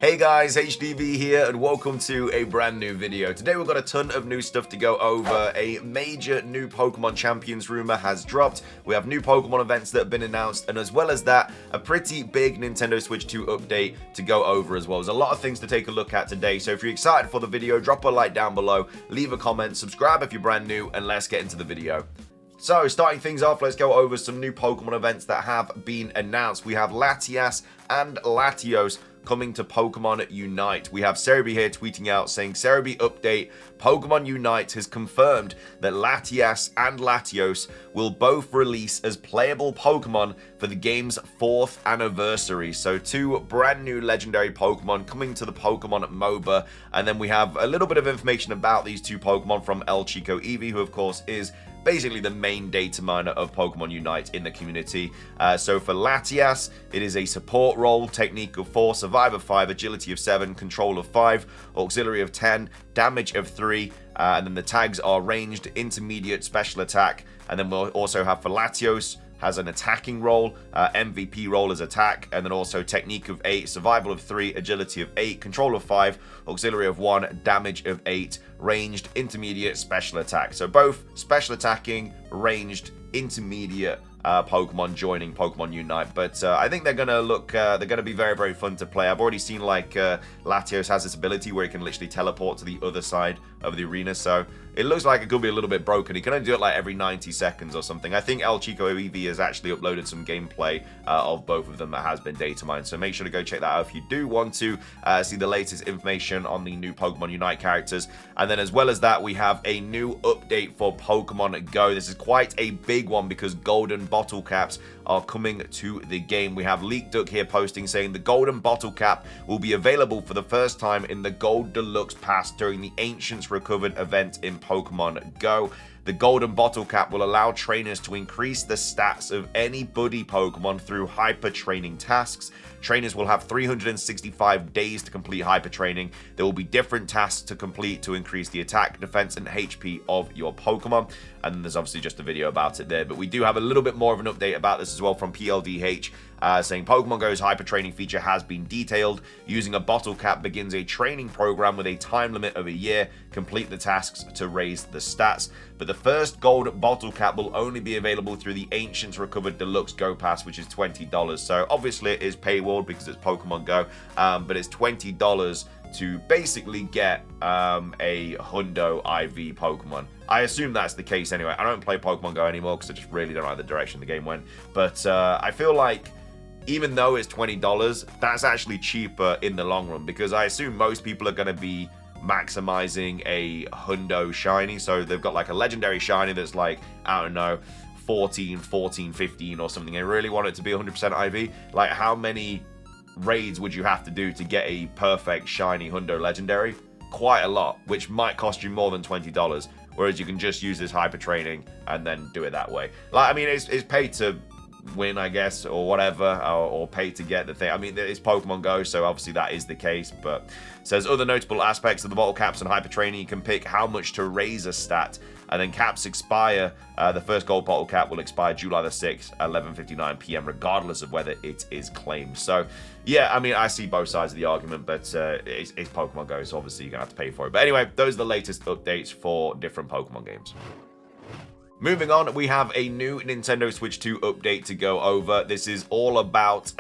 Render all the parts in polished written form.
Hey guys, HDV here and welcome to a brand new video. Today we've got a ton of new stuff to go over. A major new Pokemon Champions rumor has dropped. We have new Pokemon events that have been announced, and as well as that, a pretty big Nintendo Switch 2 update to go over as well. There's a lot of things to take a look at today, so if you're excited for the video, drop a like down below, leave a comment, subscribe if you're brand new, and let's get into the video. So, starting things off, let's go over some new Pokemon events that have been announced. We have Latias and Latios coming to Pokemon Unite. We have Cerebi here tweeting out saying, Cerebi update, Pokemon Unite has confirmed that Latias and Latios will both release as playable Pokemon for the game's 4th anniversary. So two brand new legendary Pokemon coming to the Pokemon MOBA. And then we have a little bit of information about these two Pokemon from El Chico Eevee, who of course is basically the main data miner of Pokemon Unite in the community. So for Latias, it is a support role, technique of 4, survive of 5, agility of 7, control of 5, auxiliary of 10, damage of 3, and then the tags are ranged, intermediate, special attack. And then we'll also have for Latios, has an attacking role, MVP role as attack, and then also technique of 8, survival of 3, agility of 8, control of 5, auxiliary of 1, damage of 8, ranged, intermediate, special attack. So both special attacking, ranged, intermediate Pokemon joining Pokemon Unite, but I think they're gonna look, they're gonna be very, very fun to play. I've already seen like Latios has this ability where he can literally teleport to the other side of the arena, so it looks like it could be a little bit broken. He can only do it like every 90 seconds or something. I think El Chico Eevee has actually uploaded some gameplay of both of them that has been data mined, so make sure to go check that out if you do want to see the latest information on the new Pokemon Unite characters. And then as well as that, we have a new update for Pokemon Go. This is quite a big one because golden bottle caps are coming to the game. We have Leak Duck here posting saying the golden bottle cap will be available for the first time in the Gold Deluxe Pass during the Ancients Recovered event in Pokemon Go. The golden bottle cap will allow trainers to increase the stats of any buddy Pokemon through hyper training tasks. Trainers will have 365 days to complete hyper training. There will be different tasks to complete to increase the attack, defense, and HP of your Pokemon. And then there's obviously just a video about it there. But we do have a little bit more of an update about this as well from PLDH, saying Pokemon Go's hyper training feature has been detailed. Using a bottle cap begins a training program with a time limit of a year. Complete the tasks to raise the stats. But the first gold bottle cap will only be available through the Ancients Recovered Deluxe Go Pass, which is $20. So obviously it is paywalled because it's Pokemon Go, but it's $20 to basically get a Hundo IV Pokemon. I assume that's the case anyway. I don't play Pokemon Go anymore because I just really don't like the direction the game went. But I feel like even though it's $20, that's actually cheaper in the long run because I assume most people are going to be maximizing a Hundo Shiny. So they've got like a legendary Shiny that's like, I don't know, 14, 15 or something. They really want it to be 100% IV. Like how many raids would you have to do to get a perfect shiny Hundo legendary? Quite a lot, which might cost you more than $20, whereas you can just use this hyper training and then do it that way. Like, I mean, it's paid to win, I guess, or whatever, or pay to get the thing. I mean, it's Pokemon Go, so obviously that is the case, but it says other notable aspects of the bottle caps and hyper training. You can pick how much to raise a stat, and then caps expire. The first gold bottle cap will expire July the 6th, 11:59 p.m., regardless of whether it is claimed. So, yeah, I mean, I see both sides of the argument, but it's Pokemon Go, so obviously you're going to have to pay for it. But anyway, those are the latest updates for different Pokemon games. Moving on, we have a new Nintendo Switch 2 update to go over. This is all about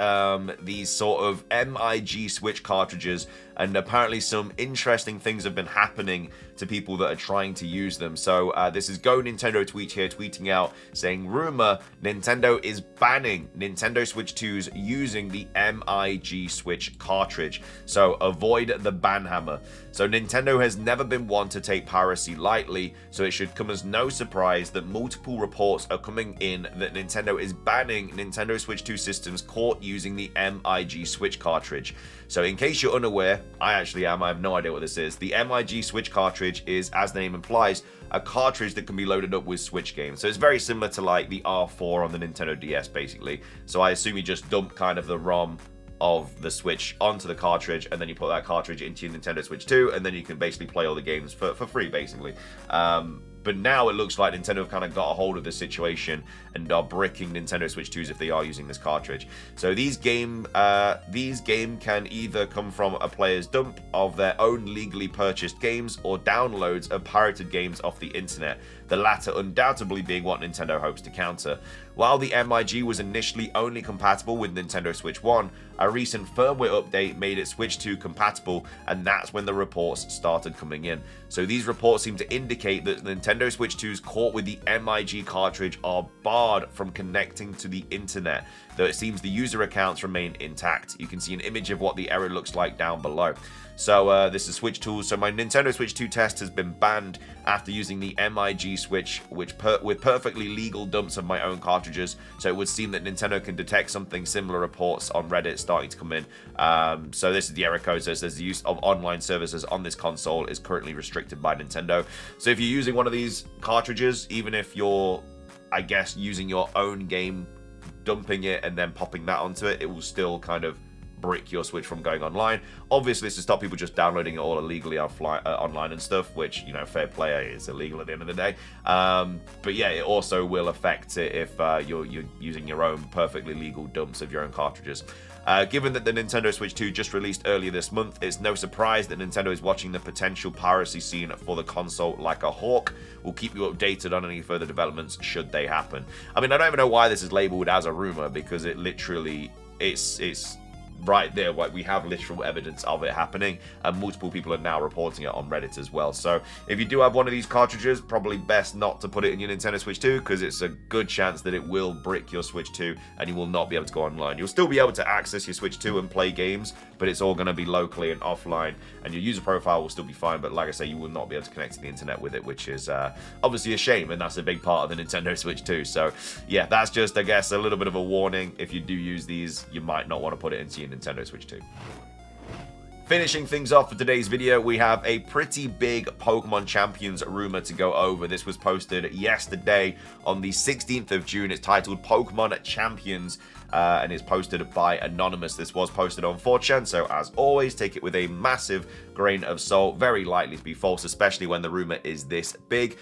these sort of MIG Switch cartridges, and apparently some interesting things have been happening to people that are trying to use them. So this is Go Nintendo tweet here, tweeting out saying, rumor, Nintendo is banning Nintendo Switch 2s using the MIG Switch cartridge. So avoid the ban hammer. So Nintendo has never been one to take piracy lightly, so it should come as no surprise that multiple reports are coming in that Nintendo is banning Nintendo Switch 2 systems caught using the MIG Switch cartridge. So in case you're unaware, I actually am, I have no idea what this is. The MIG Switch cartridge is, as the name implies, a cartridge that can be loaded up with Switch games. So it's very similar to like the R4 on the Nintendo DS basically. So I assume you just dump kind of the ROM of the Switch onto the cartridge, and then you put that cartridge into your Nintendo Switch 2, and then you can basically play all the games for free basically. But now it looks like Nintendo have kind of got a hold of the situation and are bricking Nintendo Switch 2s if they are using this cartridge. So these game can either come from a player's dump of their own legally purchased games or downloads of pirated games off the internet, the latter undoubtedly being what Nintendo hopes to counter. While the MIG was initially only compatible with Nintendo Switch 1, a recent firmware update made it Switch 2 compatible, and that's when the reports started coming in. So these reports seem to indicate that Nintendo Switch 2s caught with the MIG cartridge are barred from connecting to the internet, though it seems the user accounts remain intact. You can see an image of what the error looks like down below. So this is Switch Tools. So my Nintendo Switch 2 test has been banned after using the MIG switch, with perfectly legal dumps of my own cartridges. So it would seem that Nintendo can detect something similar. Reports on Reddit starting to come in. So this is the error code. So it says the use of online services on this console is currently restricted by Nintendo. So if you're using one of these cartridges, even if you're, I guess, using your own game, dumping it and then popping that onto it, it will still kind of brick your Switch from going online. Obviously, it's to stop people just downloading it all illegally online and stuff, which, you know, fair play, is illegal at the end of the day. But yeah, it also will affect it if you're using your own perfectly legal dumps of your own cartridges. Given that the Nintendo Switch 2 just released earlier this month, it's no surprise that Nintendo is watching the potential piracy scene for the console like a hawk. We'll keep you updated on any further developments should they happen. I mean, I don't even know why this is labeled as a rumor, because it literally, it's right there, like, we have literal evidence of it happening, and multiple people are now reporting it on Reddit as well. So if you do have one of these cartridges, probably best not to put it in your Nintendo Switch 2, because it's a good chance that it will brick your Switch 2 and you will not be able to go online. You'll still be able to access your Switch 2 and play games, but it's all going to be locally and offline, and your user profile will still be fine, but like I say, you will not be able to connect to the internet with it, which is obviously a shame, and that's a big part of the Nintendo Switch 2. So yeah, that's just, I guess, a little bit of a warning. If you do use these, you might not want to put it into your Nintendo Switch 2. Finishing things off for today's video, we have a pretty big Pokemon Champions rumor to go over. This was posted yesterday on the 16th of June. It's titled Pokemon Champions, and it's posted by Anonymous. This was posted on 4chan, so as always, take it with a massive grain of salt. Very likely to be false, especially when the rumor is this big.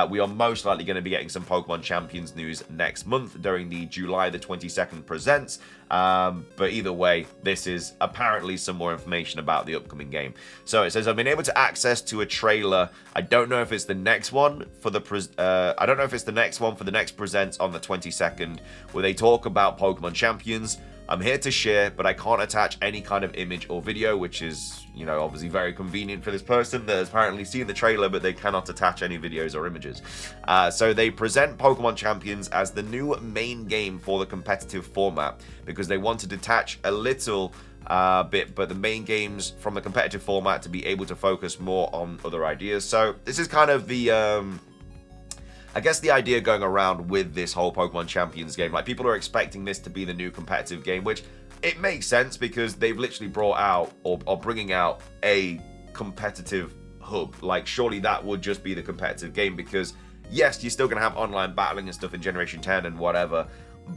We are most likely going to be getting some Pokemon Champions news next month during the July the 22nd Presents. But either way, this is apparently some more information about the upcoming game. So it says, I've been able to access to a trailer. I don't know if it's the next one for the next Presents on the 22nd, where they talk about Pokemon Champions. I'm here to share, but I can't attach any kind of image or video, which is, you know, obviously very convenient for this person that has apparently seen the trailer, but they cannot attach any videos or images. So they present Pokemon Champions as the new main game for the competitive format, because they want to detach a little bit, but the main games from the competitive format to be able to focus more on other ideas. So this is kind of the I guess the idea going around with this whole Pokemon Champions game. Like, people are expecting this to be the new competitive game, which it makes sense, because they've literally brought out or bringing out a competitive hub. Like, surely that would just be the competitive game, because yes, you're still going to have online battling and stuff in Generation 10 and whatever,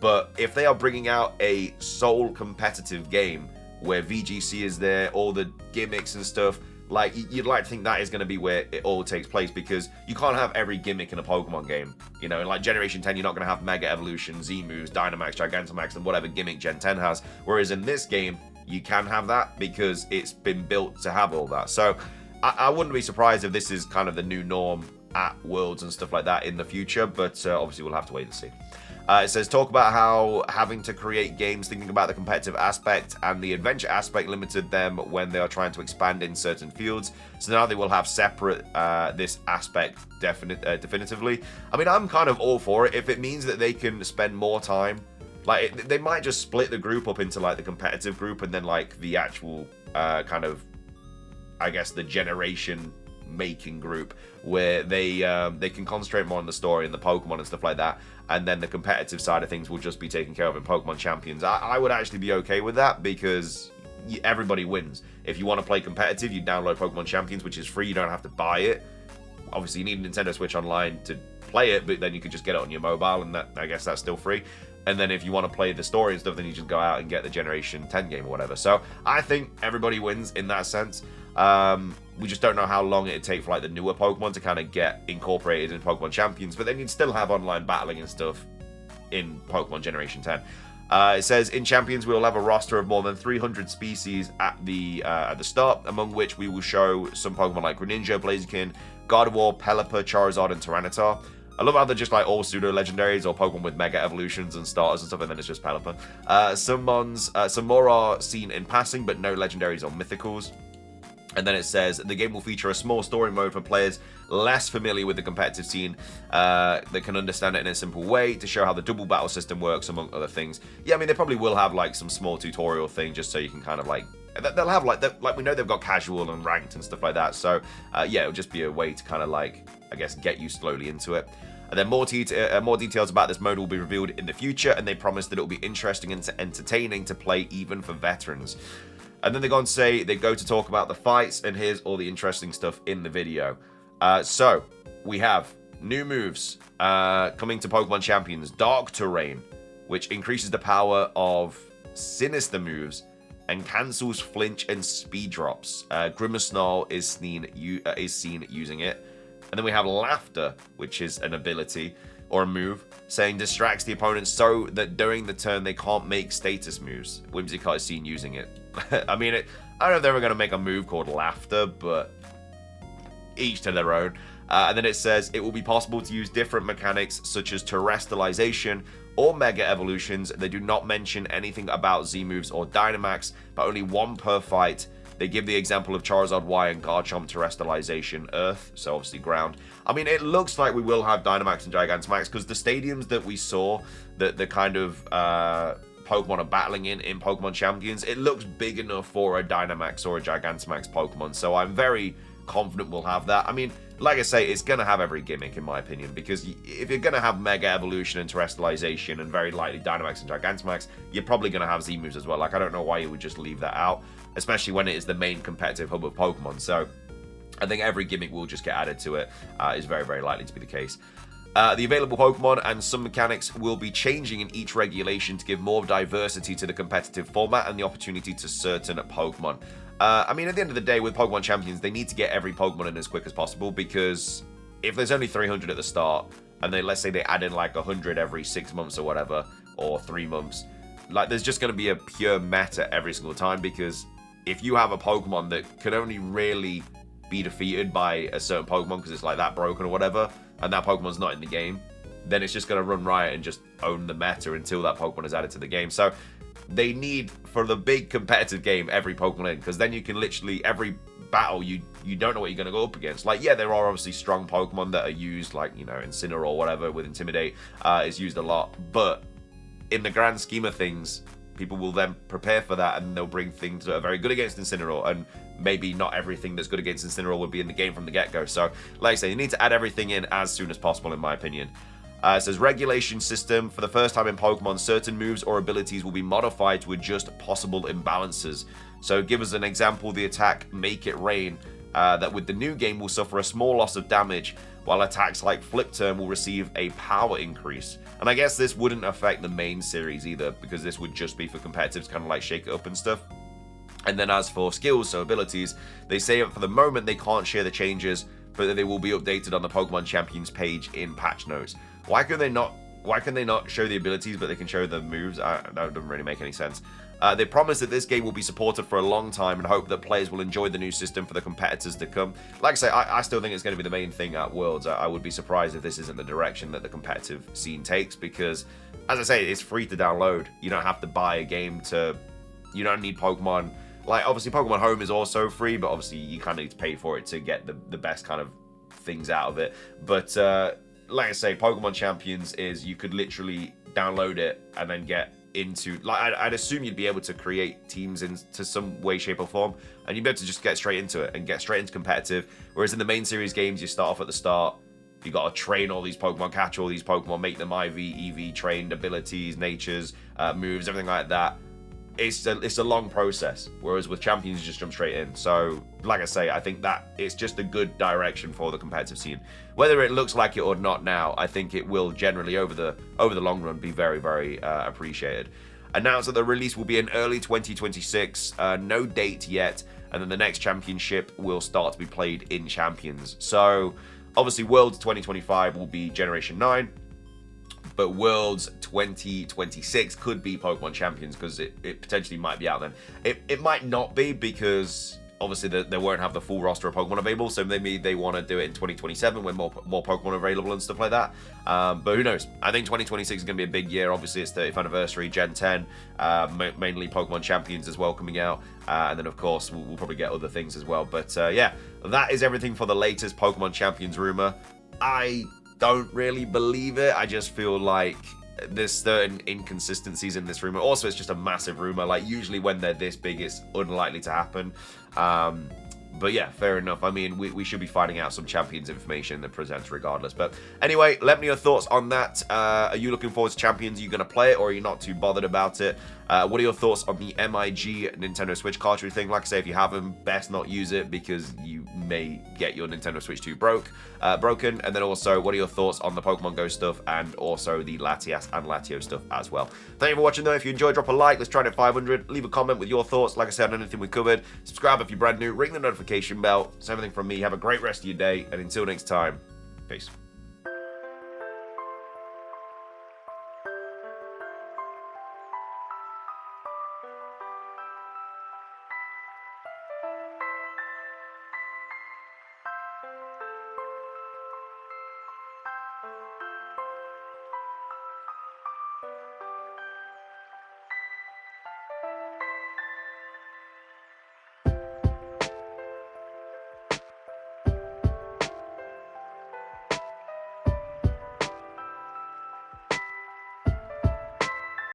but if they are bringing out a sole competitive game where VGC is there, all the gimmicks and stuff, like, you'd like to think that is going to be where it all takes place, because you can't have every gimmick in a Pokemon game. You know, in like Generation 10, you're not going to have Mega Evolution, Z-Moves, Dynamax, Gigantamax, and whatever gimmick Gen 10 has. Whereas in this game, you can have that, because it's been built to have all that. So I wouldn't be surprised if this is kind of the new norm at Worlds and stuff like that in the future, but obviously we'll have to wait and see. It says, talk about how having to create games thinking about the competitive aspect and the adventure aspect limited them when they are trying to expand in certain fields. So now they will have separate this aspect definitively. I mean, I'm kind of all for it if it means that they can spend more time. Like, they might just split the group up into like the competitive group and then like the actual kind of, I guess, the generation making group, where they can concentrate more on the story and the Pokemon and stuff like that, and then the competitive side of things will just be taken care of in Pokemon Champions. I would actually be okay with that, because everybody wins. If you want to play competitive, you download Pokemon Champions, which is free. You don't have to buy it. Obviously, you need a Nintendo Switch Online to play it, but then you could just get it on your mobile, and that, I guess that's still free. And then if you want to play the story and stuff, then you just go out and get the Generation 10 game or whatever. So I think everybody wins in that sense. We just don't know how long it'd take for like the newer Pokemon to kind of get incorporated in Pokemon Champions. But then you'd still have online battling and stuff in Pokemon Generation 10. It says, in Champions, we will have a roster of more than 300 species at the start, among which we will show some Pokemon like Greninja, Blaziken, Gardevoir, Pelipper, Charizard, and Tyranitar. I love how they're just like all pseudo-legendaries or Pokemon with Mega Evolutions and starters and stuff, and then it's just Pelipper. Some more are seen in passing, but no legendaries or mythicals. And then it says, the game will feature a small story mode for players less familiar with the competitive scene that can understand it in a simple way to show how the double battle system works, among other things. Yeah, I mean, they probably will have like some small tutorial thing just so you can kind of like... They'll have like we know they've got casual and ranked and stuff like that. So yeah, it'll just be a way to kind of like, I guess, get you slowly into it. And then more details about this mode will be revealed in the future, and they promise that it'll be interesting and entertaining to play even for veterans. And then they go on to say, they go to talk about the fights, and here's all the interesting stuff in the video. So we have new moves coming to Pokemon Champions. Dark Terrain, which increases the power of sinister moves and cancels flinch and speed drops. Grimace is seen using it. And then we have Laughter, which is an ability or a move, saying distracts the opponent so that during the turn they can't make status moves. Whimsicott is seen using it. I mean, I don't know if they're ever going to make a move called Laughter, but each to their own. And then it says it will be possible to use different mechanics such as terrestrialization or Mega Evolutions. They do not mention anything about Z moves or Dynamax, but only one per fight. They give the example of Charizard Y and Garchomp terrestrialization Earth, so obviously ground. I mean, it looks like we will have Dynamax and Gigantamax, because the stadiums that we saw, the kind of Pokemon are battling in Pokemon Champions, it looks big enough for a Dynamax or a Gigantamax Pokemon, so I'm very confident we'll have that. I mean, like I say, it's going to have every gimmick, in my opinion, because if you're going to have Mega Evolution and Terrestrialization and very likely Dynamax and Gigantamax, you're probably going to have Z moves as well. Like, I don't know why you would just leave that out, especially when it is the main competitive hub of Pokemon. So I think every gimmick will just get added to it. Is very, very likely to be the case. The available Pokemon and some mechanics will be changing in each regulation to give more diversity to the competitive format and the opportunity to certain Pokemon. I mean, at the end of the day, with Pokemon Champions, they need to get every Pokemon in as quick as possible, because if there's only 300 at the start, and let's say they add in like 100 every 6 months or whatever, or 3 months, like there's just going to be a pure meta every single time, because if you have a Pokemon that can only really be defeated by a certain Pokemon because it's like that broken or whatever, and that Pokemon's not in the game, then it's just going to run riot and just own the meta until that Pokemon is added to the game. So they need, for the big competitive game, every Pokemon in, because then you can literally, every battle, you don't know what you're going to go up against. Like, yeah, there are obviously strong Pokemon that are used, like, you know, Incineroar or whatever with Intimidate is used a lot, but in the grand scheme of things, people will then prepare for that, and they'll bring things that are very good against Incineroar, and maybe not everything that's good against Incineroar would be in the game from the get-go. So, like I say, you need to add everything in as soon as possible, in my opinion. It says, regulation system. For the first time in Pokemon, certain moves or abilities will be modified to adjust possible imbalances. So, give us an example. The attack Make It Rain, that with the new game will suffer a small loss of damage, while attacks like Flip Turn will receive a power increase. And I guess this wouldn't affect the main series either, because this would just be for competitives, kind of like shake it up and stuff. And then as for skills, so abilities, they say that for the moment they can't share the changes, but that they will be updated on the Pokemon Champions page in patch notes. Why can they not show the abilities, but they can show the moves? That doesn't really make any sense. They promise that this game will be supported for a long time and hope that players will enjoy the new system for the competitors to come. Like I say, I still think it's going to be the main thing at Worlds. I would be surprised if this isn't the direction that the competitive scene takes, because, as I say, it's free to download. You don't have to buy a game to... You don't need Pokemon... Like, obviously, Pokemon Home is also free, but obviously you kind of need to pay for it to get the best kind of things out of it. But, like I say, Pokemon Champions is you could literally download it and then get into... Like, I'd assume you'd be able to create teams into some way, shape, or form, and you'd be able to just get straight into it and get straight into competitive. Whereas in the main series games, you start off at the start, you got to train all these Pokemon, catch all these Pokemon, make them IV, EV, trained abilities, natures, moves, everything like that. it's a long process, whereas with Champions you just jump straight in. So like I say, I think that it's just a good direction for the competitive scene. Whether it looks like it or not now, I think it will generally over the long run be very, very appreciated. Announced that the release will be in early 2026, no date yet, and then the next championship will start to be played in Champions. So obviously Worlds 2025 will be Generation 9, but Worlds 2026 could be Pokemon Champions, because it potentially might be out then. It might not be, because obviously they won't have the full roster of Pokemon available, so maybe they want to do it in 2027 when more Pokemon are available and stuff like that. But who knows? I think 2026 is going to be a big year. Obviously, it's 30th anniversary, Gen 10, mainly Pokemon Champions as well coming out. And then, of course, we'll probably get other things as well. But yeah, that is everything for the latest Pokemon Champions rumor. I don't really believe it. I just feel like there's certain inconsistencies in this rumor. Also, it's just a massive rumor. Like, usually when they're this big, it's unlikely to happen. But yeah, fair enough. I mean, we should be finding out some Champions information that presents regardless. But anyway, let me know your thoughts on that. Are you looking forward to Champions? Are you going to play it, or are you not too bothered about it? What are your thoughts on the MIG Nintendo Switch cartridge thing? Like I say, if you have them, best not use it, because you may get your Nintendo Switch 2 broken. And then also, what are your thoughts on the Pokemon Go stuff, and also the Latias and Latio stuff as well? Thank you for watching, though. If you enjoyed, drop a like. Let's try to hit 500. Leave a comment with your thoughts. Like I said, on anything we covered. Subscribe if you're brand new. Ring the notification bell. It's everything from me. Have a great rest of your day, and until next time, peace.